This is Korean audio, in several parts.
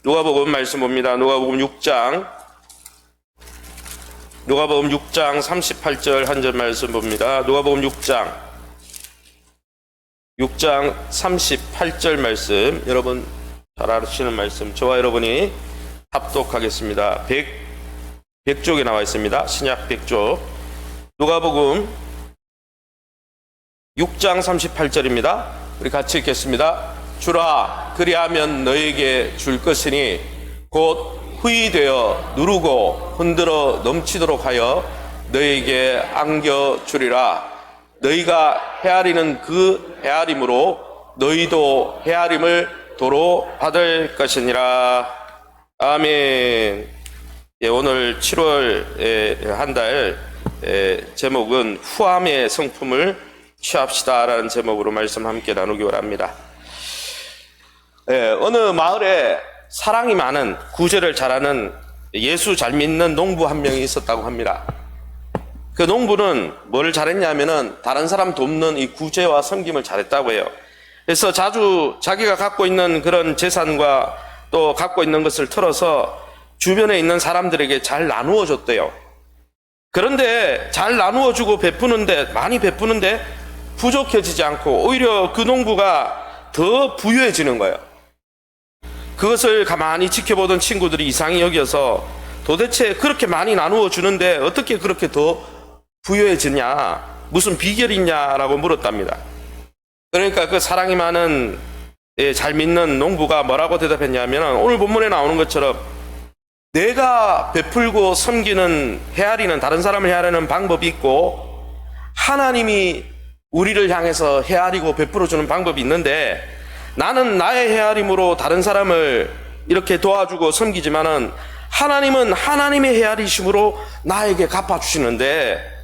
누가복음 말씀 봅니다. 누가복음 6장 38절 한 절 말씀 봅니다. 누가복음 6장 38절 말씀, 여러분 잘 아시는 말씀, 저와 여러분이 합독하겠습니다. 100쪽에 나와 있습니다. 신약 100쪽. 누가복음 6장 38절입니다. 우리 같이 읽겠습니다. 주라, 그리하면 너에게 줄 것이니 곧 후이되어 누르고 흔들어 넘치도록 하여 너에게 안겨주리라. 너희가 헤아리는 그 헤아림으로 너희도 헤아림을 도로 받을 것이니라. 아멘. 오늘 7월 한 달 제목은 후함의 성품을 취합시다 라는 제목으로 말씀 함께 나누기 원합니다. 어느 마을에 사랑이 많은, 구제를 잘하는, 예수 잘 믿는 농부 한 명이 있었다고 합니다. 그 농부는 뭘 잘했냐면은 다른 사람 돕는 이 구제와 섬김을 잘했다고 해요. 그래서 자주 자기가 갖고 있는 그런 재산과 또 갖고 있는 것을 털어서 주변에 있는 사람들에게 잘 나누어 줬대요. 그런데 잘 나누어 주고 베푸는데, 많이 베푸는데 부족해지지 않고 오히려 그 농부가 더 부유해지는 거예요. 그것을 가만히 지켜보던 친구들이 이상히 여겨서 도대체 그렇게 많이 나누어 주는데 어떻게 그렇게 더 부유해지냐, 무슨 비결이 있냐라고 물었답니다. 그러니까 그 사랑이 많은 잘 믿는 농부가 뭐라고 대답했냐면, 오늘 본문에 나오는 것처럼 내가 베풀고 섬기는, 헤아리는, 다른 사람을 헤아리는 방법이 있고 하나님이 우리를 향해서 헤아리고 베풀어주는 방법이 있는데, 나는 나의 헤아림으로 다른 사람을 이렇게 도와주고 섬기지만은 하나님은 하나님의 헤아리심으로 나에게 갚아주시는데,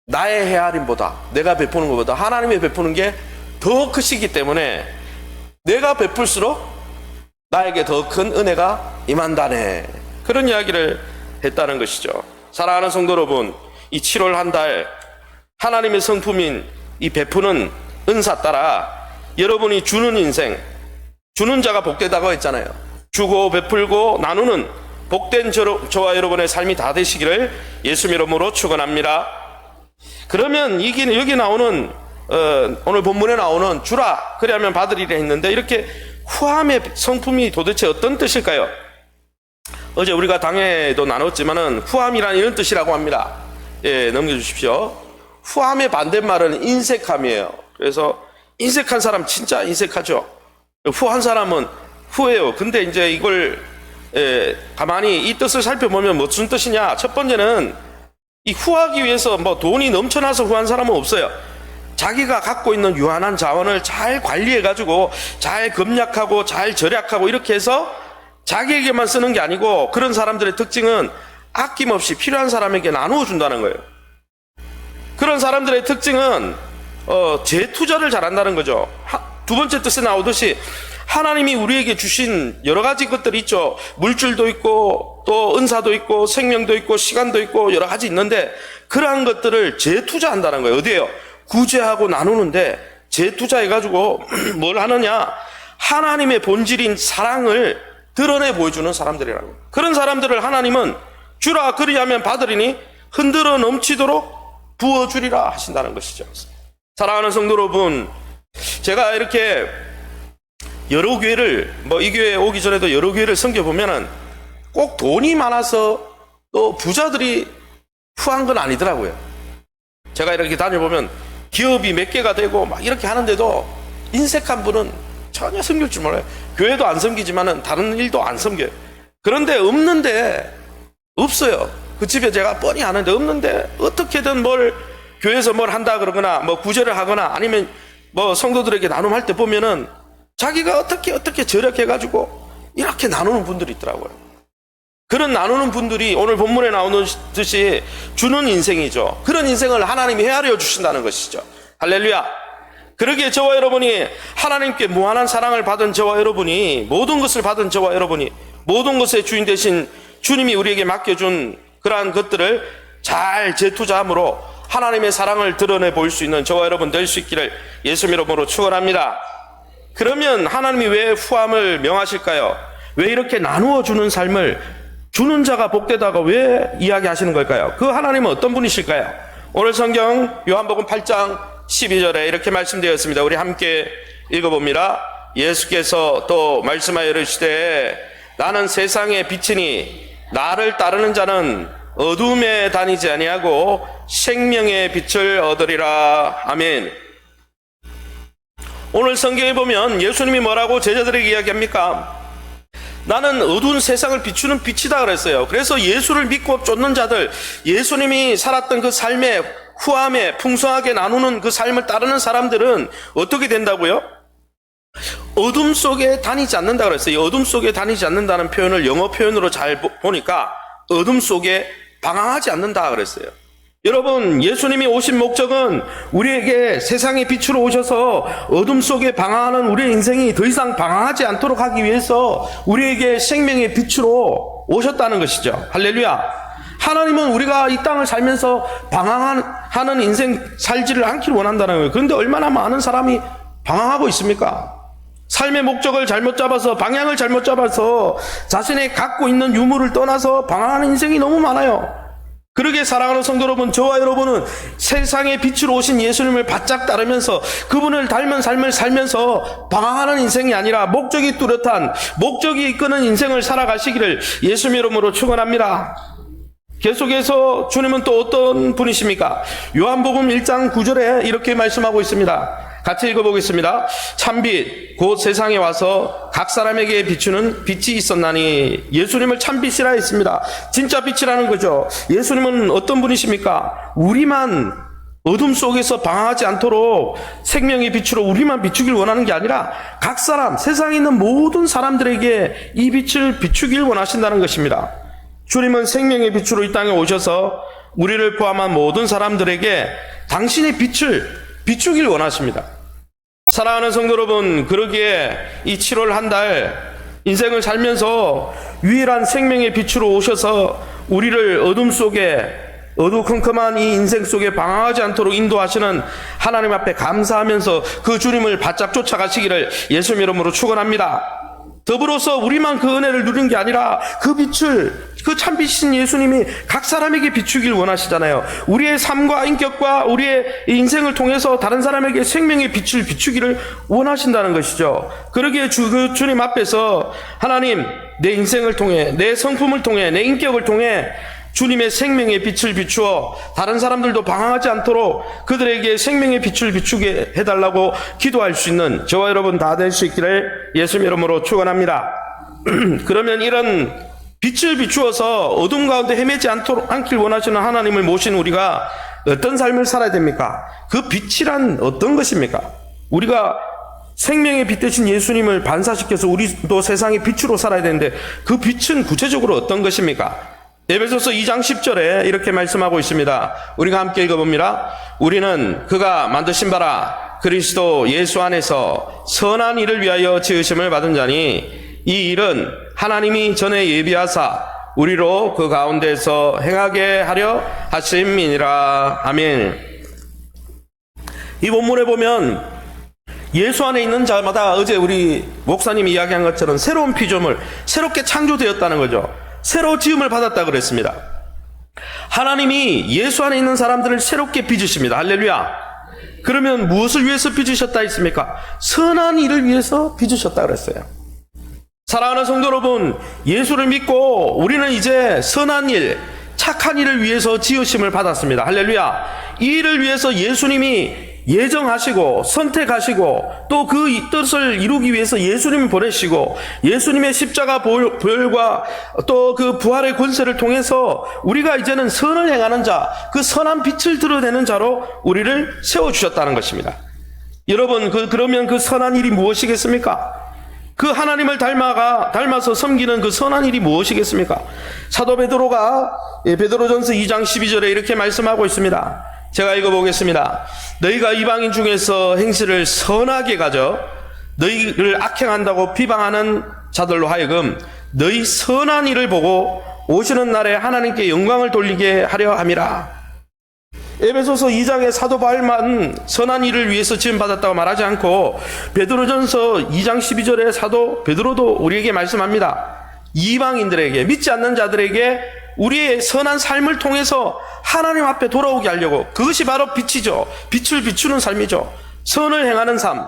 나의 헤아림보다, 내가 베푸는 것보다 하나님의 베푸는 게 더 크시기 때문에 내가 베풀수록 나에게 더 큰 은혜가 임한다네, 그런 이야기를 했다는 것이죠. 사랑하는 성도 여러분, 이 7월 한 달 하나님의 성품인 이 베푸는 은사 따라 여러분이 주는 인생, 주는 자가 복되다고 했잖아요. 주고 베풀고 나누는 복된 저와 여러분의 삶이 다 되시기를 예수 이름으로 축원합니다. 그러면 이게 여기 나오는 오늘 본문에 나오는 주라, 그리하면 받으리라 했는데, 이렇게 후함의 성품이 도대체 어떤 뜻일까요? 어제 우리가 당회도 나눴지만은 후함이란 이런 뜻이라고 합니다. 넘겨주십시오. 후함의 반대말은 인색함이에요. 그래서 인색한 사람 진짜 인색하죠. 후한 사람은 후해요. 근데 이제 이걸 가만히 이 뜻을 살펴보면 무슨 뜻이냐? 첫 번째는 이 후하기 위해서 뭐 돈이 넘쳐나서 후한 사람은 없어요. 자기가 갖고 있는 유한한 자원을 잘 관리해가지고 잘 검약하고 잘 절약하고 이렇게 해서 자기에게만 쓰는 게 아니고, 그런 사람들의 특징은 아낌없이 필요한 사람에게 나누어 준다는 거예요. 그런 사람들의 특징은 재투자를 잘한다는 거죠. 두 번째 뜻에 나오듯이 하나님이 우리에게 주신 여러 가지 것들이 있죠. 물질도 있고 또 은사도 있고 생명도 있고 시간도 있고 여러 가지 있는데, 그러한 것들을 재투자한다는 거예요. 어디에요? 구제하고 나누는데 재투자해가지고 뭘 하느냐? 하나님의 본질인 사랑을 드러내 보여주는 사람들이라는 거예요. 그런 사람들을 하나님은 주라, 그리하면 받으리니 흔들어 넘치도록 부어주리라 하신다는 것이죠. 사랑하는 성도 여러분, 제가 이렇게 여러 교회를, 이 교회에 오기 전에도 여러 교회를 섬겨보면은 꼭 돈이 많아서 또 부자들이 후한 건 아니더라고요. 제가 이렇게 다녀보면 기업이 몇 개가 되고 막 이렇게 하는데도 인색한 분은 전혀 섬길 줄 몰라요. 교회도 안 섬기지만은 다른 일도 안 섬겨요. 그런데 없는데 없어요. 그 집에 제가 뻔히 아는데 없는데 어떻게든 교회에서 뭘 한다 그러거나 구제를 하거나 아니면 성도들에게 나눔할 때 보면은 자기가 어떻게 절약해가지고 이렇게 나누는 분들이 있더라고요. 그런 나누는 분들이 오늘 본문에 나오는 듯이 주는 인생이죠. 그런 인생을 하나님이 헤아려 주신다는 것이죠. 할렐루야. 그러기에 저와 여러분이 하나님께 무한한 사랑을 받은 저와 여러분이, 모든 것을 받은 저와 여러분이, 모든 것의 주인 되신 주님이 우리에게 맡겨준 그러한 것들을 잘 재투자함으로 하나님의 사랑을 드러내 보일 수 있는 저와 여러분 될 수 있기를 예수 이름으로 축원합니다. 그러면 하나님이 왜 후함을 명하실까요? 왜 이렇게 나누어 주는 삶을 주는 자가 복되다가 왜 이야기하시는 걸까요? 그 하나님은 어떤 분이실까요? 오늘 성경 요한복음 8장 12절에 이렇게 말씀되어 있습니다. 우리 함께 읽어봅니다. 예수께서 또 말씀하여 이르시되 나는 세상의 빛이니 나를 따르는 자는 어둠에 다니지 아니하고 생명의 빛을 얻으리라. 아멘. 오늘 성경에 보면 예수님이 뭐라고 제자들에게 이야기합니까? 나는 어두운 세상을 비추는 빛이다 그랬어요. 그래서 예수를 믿고 쫓는 자들, 예수님이 살았던 그 삶의 후함에 풍성하게 나누는 그 삶을 따르는 사람들은 어떻게 된다고요? 어둠 속에 다니지 않는다 그랬어요. 어둠 속에 다니지 않는다는 표현을 영어 표현으로 잘 보니까 어둠 속에 방황하지 않는다 그랬어요. 여러분, 예수님이 오신 목적은 우리에게 세상의 빛으로 오셔서 어둠 속에 방황하는 우리의 인생이 더 이상 방황하지 않도록 하기 위해서 우리에게 생명의 빛으로 오셨다는 것이죠. 할렐루야. 하나님은 우리가 이 땅을 살면서 방황하는 인생 살지를 않기를 원한다는 거예요. 그런데 얼마나 많은 사람이 방황하고 있습니까? 삶의 목적을 잘못 잡아서, 방향을 잘못 잡아서 자신이 갖고 있는 유물을 떠나서 방황하는 인생이 너무 많아요. 그러게 사랑하는 성도 여러분, 저와 여러분은 세상의 빛으로 오신 예수님을 바짝 따르면서 그분을 닮은 삶을 살면서 방황하는 인생이 아니라 목적이 뚜렷한, 목적이 이끄는 인생을 살아가시기를 예수님 이름으로 축원합니다. 계속해서 주님은 또 어떤 분이십니까? 요한복음 1장 9절에 이렇게 말씀하고 있습니다. 같이 읽어보겠습니다. 참빛 곧 세상에 와서 각 사람에게 비추는 빛이 있었나니. 예수님을 참빛이라 했습니다. 진짜 빛이라는 거죠. 예수님은 어떤 분이십니까? 우리만 어둠 속에서 방황하지 않도록 생명의 빛으로 우리만 비추길 원하는 게 아니라 각 사람, 세상에 있는 모든 사람들에게 이 빛을 비추길 원하신다는 것입니다. 주님은 생명의 빛으로 이 땅에 오셔서 우리를 포함한 모든 사람들에게 당신의 빛을 비추길 원하십니다. 사랑하는 성도 여러분, 그러기에 이 7월 한 달 인생을 살면서 유일한 생명의 빛으로 오셔서 우리를 어둠 속에, 어두컴컴한 이 인생 속에 방황하지 않도록 인도하시는 하나님 앞에 감사하면서 그 주님을 바짝 쫓아가시기를 예수님 이름으로 축원합니다. 더불어서 우리만 그 은혜를 누린 게 아니라 그 빛을, 그 참빛이신 예수님이 각 사람에게 비추길 원하시잖아요. 우리의 삶과 인격과 우리의 인생을 통해서 다른 사람에게 생명의 빛을 비추기를 원하신다는 것이죠. 그러기에 그 주님 앞에서 하나님, 내 인생을 통해, 내 성품을 통해, 내 인격을 통해 주님의 생명의 빛을 비추어 다른 사람들도 방황하지 않도록 그들에게 생명의 빛을 비추게 해달라고 기도할 수 있는 저와 여러분 다 될 수 있기를 예수님 이름으로 축원합니다. 그러면 이런 빛을 비추어서 어둠 가운데 헤매지 않길 원하시는 하나님을 모신 우리가 어떤 삶을 살아야 됩니까? 그 빛이란 어떤 것입니까? 우리가 생명의 빛 대신 예수님을 반사시켜서 우리도 세상의 빛으로 살아야 되는데 그 빛은 구체적으로 어떤 것입니까? 에베소서 2장 10절에 이렇게 말씀하고 있습니다. 우리가 함께 읽어봅니다. 우리는 그가 만드신 바라 그리스도 예수 안에서 선한 일을 위하여 지으심을 받은 자니 이 일은 하나님이 전에 예비하사 우리로 그 가운데서 행하게 하려 하심이니라. 아멘. 이 본문에 보면 예수 안에 있는 자마다 어제 우리 목사님이 이야기한 것처럼 새로운 피조물, 새롭게 창조되었다는 거죠. 새로 지음을 받았다 그랬습니다. 하나님이 예수 안에 있는 사람들을 새롭게 빚으십니다. 할렐루야. 그러면 무엇을 위해서 빚으셨다 했습니까? 선한 일을 위해서 빚으셨다 그랬어요. 사랑하는 성도 여러분, 예수를 믿고 우리는 이제 선한 일, 착한 일을 위해서 지으심을 받았습니다. 할렐루야. 이 일을 위해서 예수님이 예정하시고 선택하시고 또 그 뜻을 이루기 위해서 예수님을 보내시고 예수님의 십자가 보혈과 또 그 부활의 권세를 통해서 우리가 이제는 선을 행하는 자, 그 선한 빛을 드러내는 자로 우리를 세워주셨다는 것입니다. 여러분, 그러면 그 선한 일이 무엇이겠습니까? 그 하나님을 닮아서 섬기는 그 선한 일이 무엇이겠습니까? 사도 베드로가 베드로전서 2장 12절에 이렇게 말씀하고 있습니다. 제가 읽어보겠습니다. 너희가 이방인 중에서 행실을 선하게 가져 너희를 악행한다고 비방하는 자들로 하여금 너희 선한 일을 보고 오시는 날에 하나님께 영광을 돌리게 하려 함이라. 에베소서 2장의 사도 바울만 선한 일을 위해서 지음받았다고 말하지 않고 베드로전서 2장 12절에 사도 베드로도 우리에게 말씀합니다. 이방인들에게, 믿지 않는 자들에게 우리의 선한 삶을 통해서 하나님 앞에 돌아오게 하려고, 그것이 바로 빛이죠. 빛을 비추는 삶이죠. 선을 행하는 삶,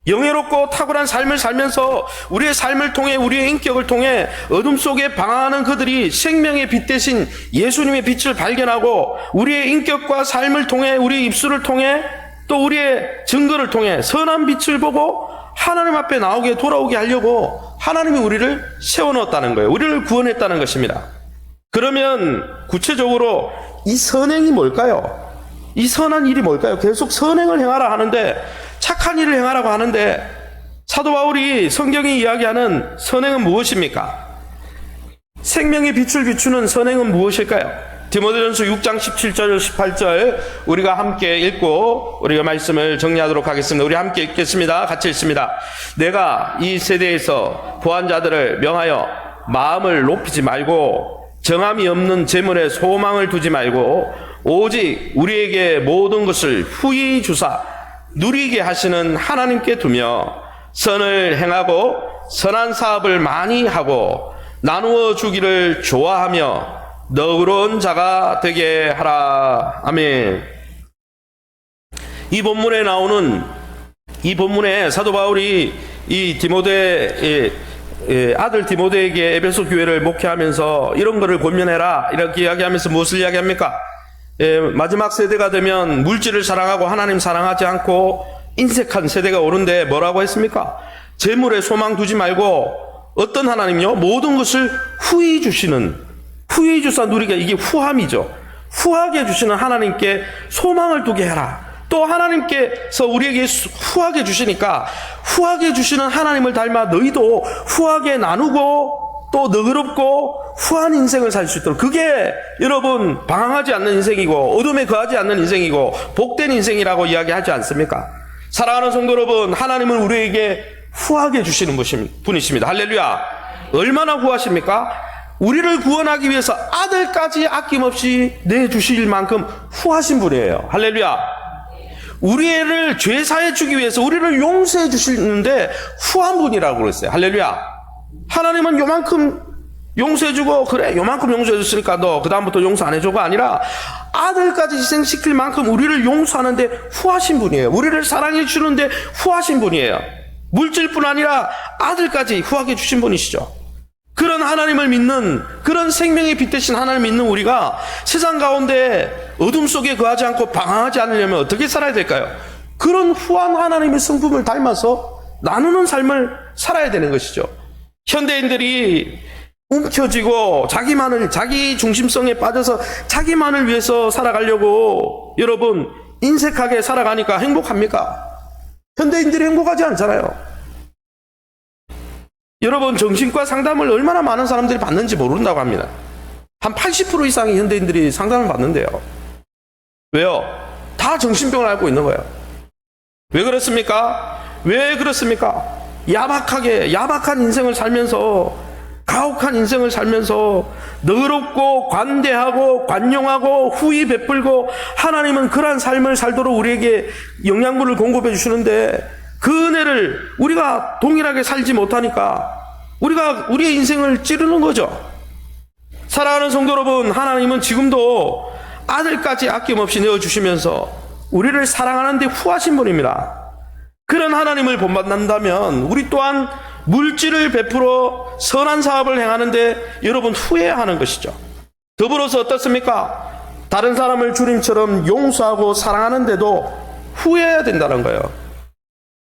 영예롭고 탁월한 삶을 살면서 우리의 삶을 통해, 우리의 인격을 통해 어둠 속에 방황하는 그들이 생명의 빛 대신 예수님의 빛을 발견하고, 우리의 인격과 삶을 통해, 우리의 입술을 통해, 또 우리의 증거를 통해 선한 빛을 보고 하나님 앞에 나오게, 돌아오게 하려고 하나님이 우리를 세워놓았다는 거예요. 우리를 구원했다는 것입니다. 그러면 구체적으로 이 선행이 뭘까요? 이 선한 일이 뭘까요? 계속 선행을 행하라 하는데, 착한 일을 행하라고 하는데, 사도 바울이 성경이 이야기하는 선행은 무엇입니까? 생명의 빛을 비추는 선행은 무엇일까요? 디모데전서 6장 17절 18절 우리가 함께 읽고 우리가 말씀을 정리하도록 하겠습니다. 우리 함께 읽겠습니다. 같이 읽습니다. 내가 이 세대에서 부한 자들을 명하여 마음을 높이지 말고 정함이 없는 재물에 소망을 두지 말고 오직 우리에게 모든 것을 후히 주사 누리게 하시는 하나님께 두며 선을 행하고 선한 사업을 많이 하고 나누어 주기를 좋아하며 너그러운 자가 되게 하라. 아멘. 이 본문에 나오는, 이 본문에 사도 바울이 이 디모데 아들 디모데에게 에베소 교회를 목회하면서 이런 거를 권면해라 이렇게 이야기하면서 무엇을 이야기합니까? 마지막 세대가 되면 물질을 사랑하고 하나님 사랑하지 않고 인색한 세대가 오는데 뭐라고 했습니까? 재물에 소망 두지 말고 어떤 하나님요? 모든 것을 후히 주시는, 후히 주사 누리게, 이게 후함이죠. 후하게 주시는 하나님께 소망을 두게 해라. 또 하나님께서 우리에게 후하게 주시니까 후하게 주시는 하나님을 닮아 너희도 후하게 나누고 또 너그럽고 후한 인생을 살 수 있도록, 그게 여러분 방황하지 않는 인생이고 어둠에 거하지 않는 인생이고 복된 인생이라고 이야기하지 않습니까? 사랑하는 성도 여러분, 하나님은 우리에게 후하게 주시는 분이십니다. 할렐루야. 얼마나 후하십니까? 우리를 구원하기 위해서 아들까지 아낌없이 내주실 만큼 후하신 분이에요. 할렐루야. 우리를 죄 사해 주기 위해서 우리를 용서해 주시는데 후한 분이라고 그랬어요. 할렐루야. 하나님은 요만큼 용서해 주고, 그래 요만큼 용서해 줬으니까 너 그다음부터 용서 안 해줘가 아니라 아들까지 희생시킬 만큼 우리를 용서하는데 후하신 분이에요. 우리를 사랑해 주는데 후하신 분이에요. 물질뿐 아니라 아들까지 후하게 주신 분이시죠. 그런 하나님을 믿는, 그런 생명의 빛 대신 하나님을 믿는 우리가 세상 가운데 어둠 속에 거하지 않고 방황하지 않으려면 어떻게 살아야 될까요? 그런 후한 하나님의 성품을 닮아서 나누는 삶을 살아야 되는 것이죠. 현대인들이 움켜쥐고 자기 중심성에 빠져서 자기만을 위해서 살아가려고 여러분 인색하게 살아가니까 행복합니까? 현대인들이 행복하지 않잖아요. 여러분, 정신과 상담을 얼마나 많은 사람들이 받는지 모른다고 합니다. 한 80% 이상의 현대인들이 상담을 받는데요. 왜요? 다 정신병을 앓고 있는 거예요. 왜 그렇습니까? 왜 그렇습니까? 야박한 인생을 살면서, 가혹한 인생을 살면서 너그럽고 관대하고 관용하고 후히 베풀고, 하나님은 그러한 삶을 살도록 우리에게 영양분을 공급해 주시는데 그 은혜를 우리가 동일하게 살지 못하니까 우리가 우리의 인생을 찌르는 거죠. 사랑하는 성도 여러분, 하나님은 지금도 아들까지 아낌없이 내어주시면서 우리를 사랑하는데 후하신 분입니다. 그런 하나님을 본받는다면 우리 또한 물질을 베풀어 선한 사업을 행하는데 여러분 후회해야 하는 것이죠. 더불어서 어떻습니까? 다른 사람을 주님처럼 용서하고 사랑하는데도 후회해야 된다는 거예요.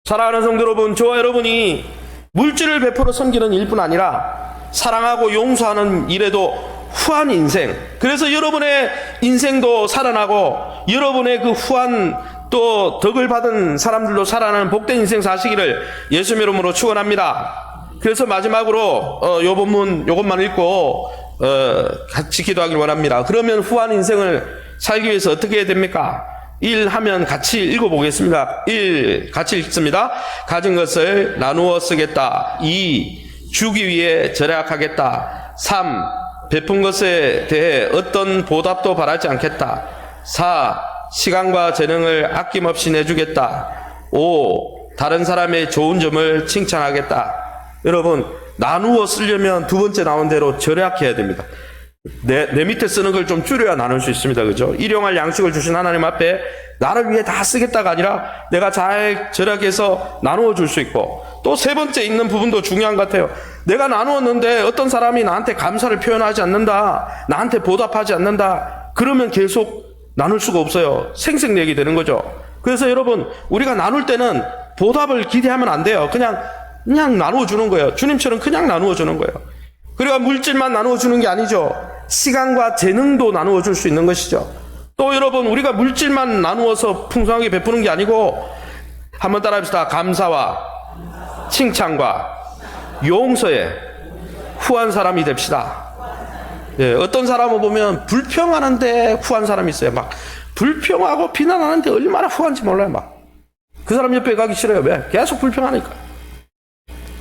사랑하는 성도 여러분, 저와 여러분이 물질을 베풀어 섬기는 일뿐 아니라 사랑하고 용서하는 일에도 후한 인생, 그래서 여러분의 인생도 살아나고 여러분의 그 후한 또 덕을 받은 사람들도 살아나는 복된 인생 사시기를 예수님 이름으로 축원합니다. 그래서 마지막으로 요 본문 요것만 읽고 같이 기도하길 원합니다. 그러면 후한 인생을 살기 위해서 어떻게 해야 됩니까? 1 하면 같이 읽어보겠습니다. 1 같이 읽습니다. 가진 것을 나누어 쓰겠다. 2 주기 위해 절약하겠다. 3 베푼 것에 대해 어떤 보답도 바라지 않겠다. 4. 시간과 재능을 아낌없이 내주겠다. 5. 다른 사람의 좋은 점을 칭찬하겠다. 여러분, 나누어 쓰려면 두 번째 나온 대로 절약해야 됩니다. 내 밑에 쓰는 걸 좀 줄여야 나눌 수 있습니다. 그죠? 일용할 양식을 주신 하나님 앞에 나를 위해 다 쓰겠다가 아니라 내가 잘 절약해서 나누어 줄 수 있고, 또 세 번째 있는 부분도 중요한 것 같아요. 내가 나누었는데 어떤 사람이 나한테 감사를 표현하지 않는다, 나한테 보답하지 않는다, 그러면 계속 나눌 수가 없어요. 생색내게 되는 거죠. 그래서 여러분, 우리가 나눌 때는 보답을 기대하면 안 돼요. 그냥 나누어 주는 거예요. 주님처럼 그냥 나누어 주는 거예요. 그리고 물질만 나누어 주는 게 아니죠. 시간과 재능도 나누어 줄 수 있는 것이죠. 또 여러분, 우리가 물질만 나누어서 풍성하게 베푸는 게 아니고, 한번 따라합시다. 감사와 칭찬과 용서에 후한 사람이 됩시다. 예, 어떤 사람을 보면 불평하는데 후한 사람이 있어요. 막 불평하고 비난하는데 얼마나 후한지 몰라요. 막 그 사람 옆에 가기 싫어요. 왜? 계속 불평하니까.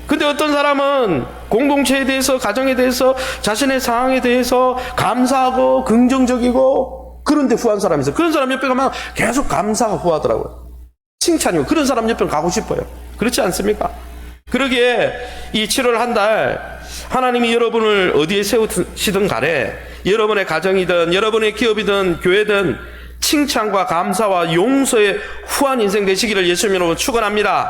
근데 어떤 사람은 공동체에 대해서, 가정에 대해서, 자신의 상황에 대해서 감사하고 긍정적이고, 그런데 후한 사람이 있어요. 그런 사람 옆에 가면 계속 감사가 후하더라고요. 칭찬이고. 그런 사람 옆에 가고 싶어요. 그렇지 않습니까? 그러기에 이 7월 한 달 하나님이 여러분을 어디에 세우시든 간에, 여러분의 가정이든 여러분의 기업이든 교회든 칭찬과 감사와 용서의 후한 인생 되시기를 예수님 이름으로 축원합니다.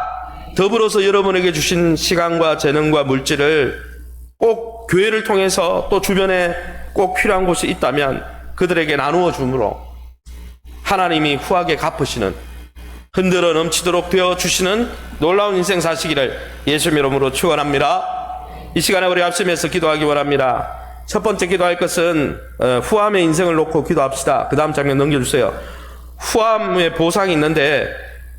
더불어서 여러분에게 주신 시간과 재능과 물질을 꼭 교회를 통해서 또 주변에 꼭 필요한 곳이 있다면 그들에게 나누어 줌으로 하나님이 후하게 갚으시는, 흔들어 넘치도록 되어 주시는 놀라운 인생 사시기를 예수님 이름으로 축원합니다. 이 시간에 우리 합심해서 기도하기 원합니다. 첫 번째 기도할 것은 후함의 인생을 놓고 기도합시다. 그 다음 장면 넘겨주세요. 후함의 보상이 있는데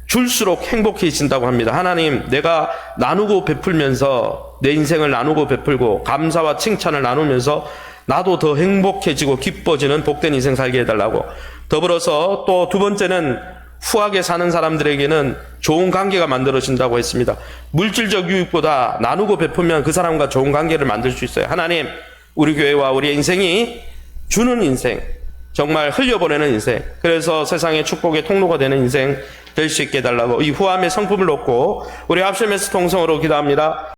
줄수록 행복해진다고 합니다. 하나님, 내가 나누고 베풀면서 내 인생을 나누고 베풀고 감사와 칭찬을 나누면서 나도 더 행복해지고 기뻐지는 복된 인생 살게 해달라고. 더불어서 또 두 번째는 후하게 사는 사람들에게는 좋은 관계가 만들어진다고 했습니다. 물질적 유익보다 나누고 베풀면 그 사람과 좋은 관계를 만들 수 있어요. 하나님, 우리 교회와 우리의 인생이 주는 인생, 정말 흘려보내는 인생, 그래서 세상의 축복의 통로가 되는 인생 될 수 있게 해달라고 이 후함의 성품을 놓고 우리 합심해서 통성으로 기도합니다.